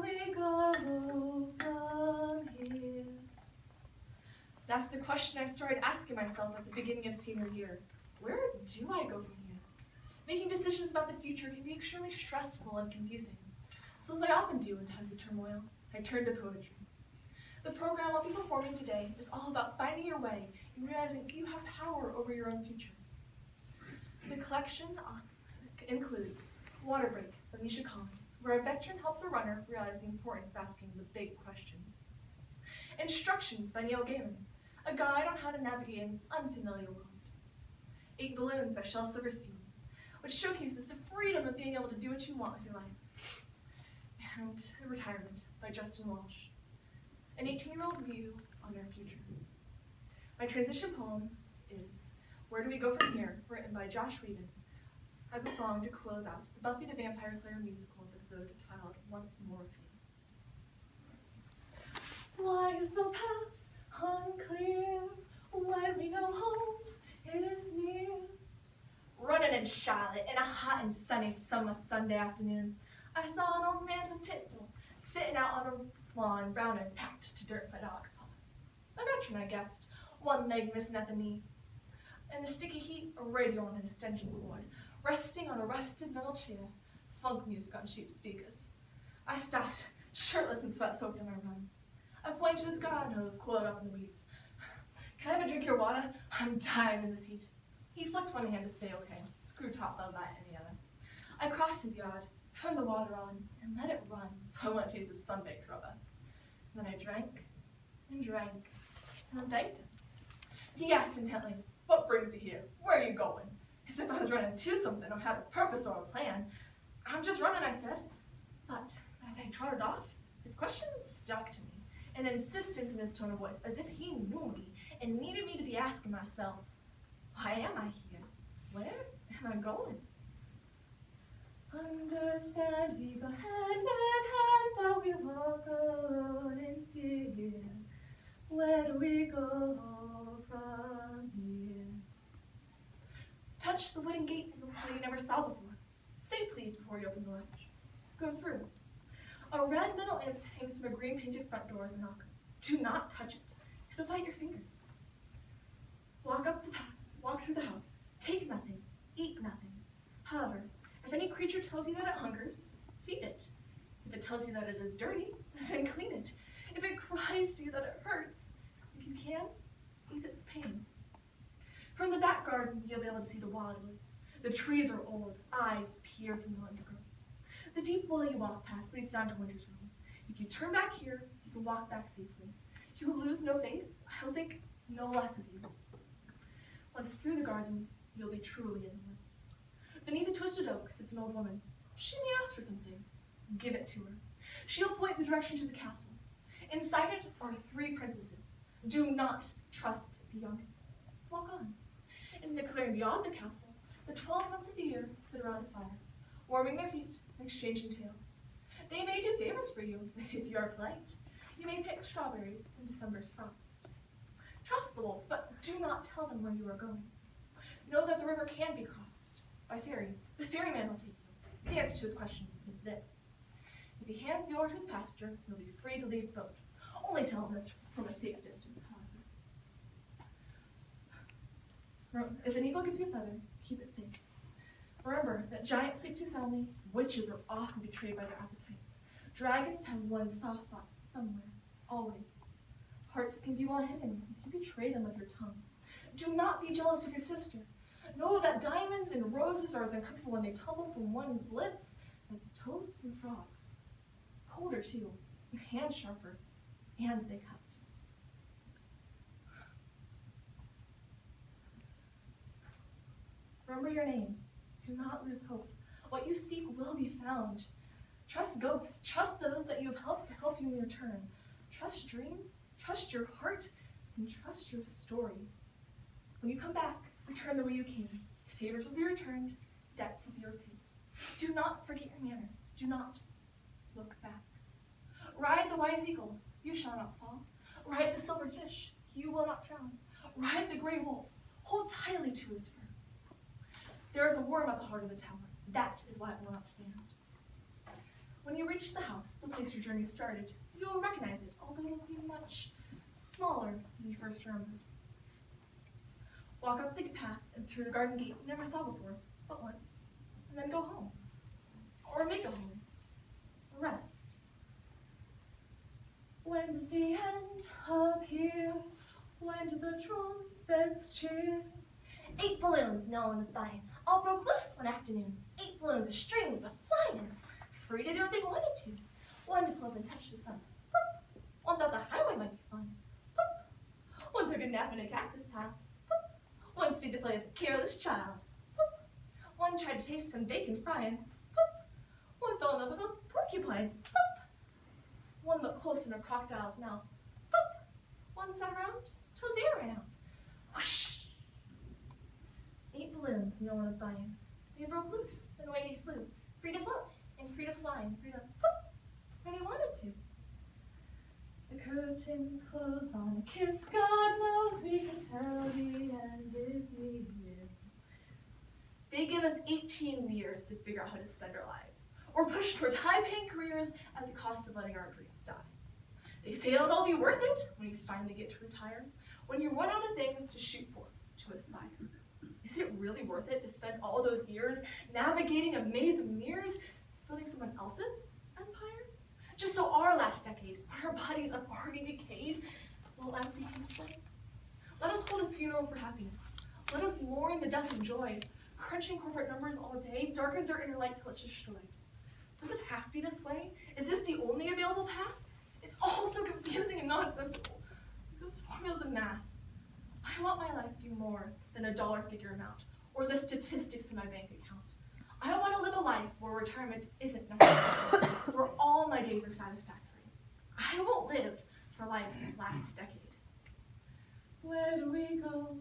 we go from here? That's the question I started asking myself at the beginning of senior year. Where do I go from here? Making decisions about the future can be extremely stressful and confusing. So as I often do in times of turmoil, I turn to poetry. The program I'll be performing today is all about finding your way and realizing you have power over your own future. The collection includes Water Break by Misha Collins, where a veteran helps a runner realize the importance of asking the big questions. Instructions by Neil Gaiman, a guide on how to navigate an unfamiliar world. 8 Balloons by Shel Silverstein, which showcases the freedom of being able to do what you want with your life. And Retirement by Justin Walsh, an 18-year-old view on their future. My transition poem is Where Do We Go From Here, written by Josh Whedon, as a song to close out the Buffy the Vampire Slayer musical episode titled Once More with You. Why is the path unclear when we know home is near? Running in Charlotte in a hot and sunny summer Sunday afternoon, I saw an old man with a pit bull sitting out on a lawn, brown and packed to dirt by dog's paws. A veteran, I guessed, one leg missing at the knee. In the sticky heat, a radio on an extension cord, resting on a rusted metal chair, funk music on cheap speakers. I stopped, shirtless and sweat-soaked in my run. I pointed to his garden hose coiled up in the weeds. Can I have a drink of your water? I'm dying in this heat. He flicked one hand to say okay, screw top of that in the other. I crossed his yard, turned the water on, and let it run so I wouldn't taste his sun-baked rubber. Then I drank, and drank, and thanked him. He asked intently, what brings you here? Where are you going? As if I was running to something or had a purpose or a plan. I'm just running, I said. But as I trotted off, his question stuck to me, an insistence in his tone of voice, as if he knew me and needed me to be asking myself, why am I here? Where am I going? Understand we go hand in hand, though we walk alone in fear. Where do we go from here? Touch the wooden gate in a way you never saw before. Say please before you open the latch. Go through. A red metal imp hangs from a green painted front door as a knocker. Do not touch it. It'll bite your fingers. Walk up the path, walk through the house. Take nothing, eat nothing. However, if any creature tells you that it hungers, feed it. If it tells you that it is dirty, then clean it. If it cries to you that it hurts, if you can, ease its pain. From the back garden, you'll be able to see the wildwoods. The trees are old, eyes peer from the undergrowth. The deep well you walk past leads down to Winter's Room. If you turn back here, you can walk back safely. You will lose no face, I will think no less of you. Once through the garden, you'll be truly in the woods. Beneath a twisted oak sits an old woman. She may ask for something. Give it to her. She'll point the direction to the castle. Inside it are 3 princesses. Do not trust the youngest. Walk on. In the clearing beyond the castle, the 12 months of the year sit around a fire, warming their feet and exchanging tales. They may do favors for you if you are polite. You may pick strawberries in December's frost. Trust the wolves, but do not tell them where you are going. Know that the river can be crossed by ferry. The ferryman will take you. The answer to his question is this. If he hands you over to his passenger, you'll be free to leave the boat. Only tell him this from a safe distance, however. If an eagle gives you a feather, keep it safe. Remember that giants sleep too soundly, witches are often betrayed by their appetites. Dragons have one soft spot somewhere, always. Hearts can be well hidden if you betray them with your tongue. Do not be jealous of your sister. Know that diamonds and roses are as uncomfortable when they tumble from one's lips as toads and frogs. Colder too, and sharper, and they cut. Remember your name. Do not lose hope. What you seek will be found. Trust ghosts. Trust those that you have helped to help you in your turn. Trust dreams. Trust your heart. And trust your story. When you come back, return the way you came. Favors will be returned. Debts will be repaid. Do not forget your manners. Do not look back. Ride the wise eagle. You shall not fall. Ride the silver fish. You will not drown. Ride the gray wolf. Hold tightly to his fur. There is a worm at the heart of the tower. That is why it will not stand. When you reach the house, the place your journey started, you'll recognize it, although it'll seem much smaller than you first remembered. Walk up the path and through the garden gate you never saw before, but once, and then go home. Or make a home. Rest. When does the end appear? When do the trumpets cheer? 8 balloons, no one was buying, all broke loose one afternoon. 8 balloons with strings a-flying, free to do what they wanted to. One to float and touch the sun. Boop. One thought the highway might be fun. Boop. One took a nap in a cactus path. Boop. One stayed to play with a careless child. Boop. One tried to taste some bacon frying. Boop. One fell in love with a porcupine. Boop. One looked close in a crocodile's mouth. Boop. One sat around till his ear ran out. Whoosh. 8 balloons no one was buying. They broke loose and away they flew, free to float and free to fly and free to pop where they wanted to. The curtains close on a kiss. God knows we can tell the end is near. They give us 18 years to figure out how to spend our lives, or push towards high-paying careers at the cost of letting our dreams die. They say it'll all be worth it when you finally get to retire, when you run out of things to shoot for, to aspire. Is it really worth it to spend all those years navigating a maze of mirrors, building someone else's empire? Just so our last decade, when our bodies have already decayed, will last be peaceful? Let us hold a funeral for happiness. Let us mourn the death of joy. Crunching corporate numbers all day darkens our inner light till it's destroyed. Does it have to be this way? Is this the only available path? It's all so confusing and nonsensical. Those formulas of math. I want my life to be more than a dollar figure amount or the statistics in my bank account. I want to live a life where retirement isn't necessary, where all my days are satisfactory. I won't live for life's last decade. Where do we go?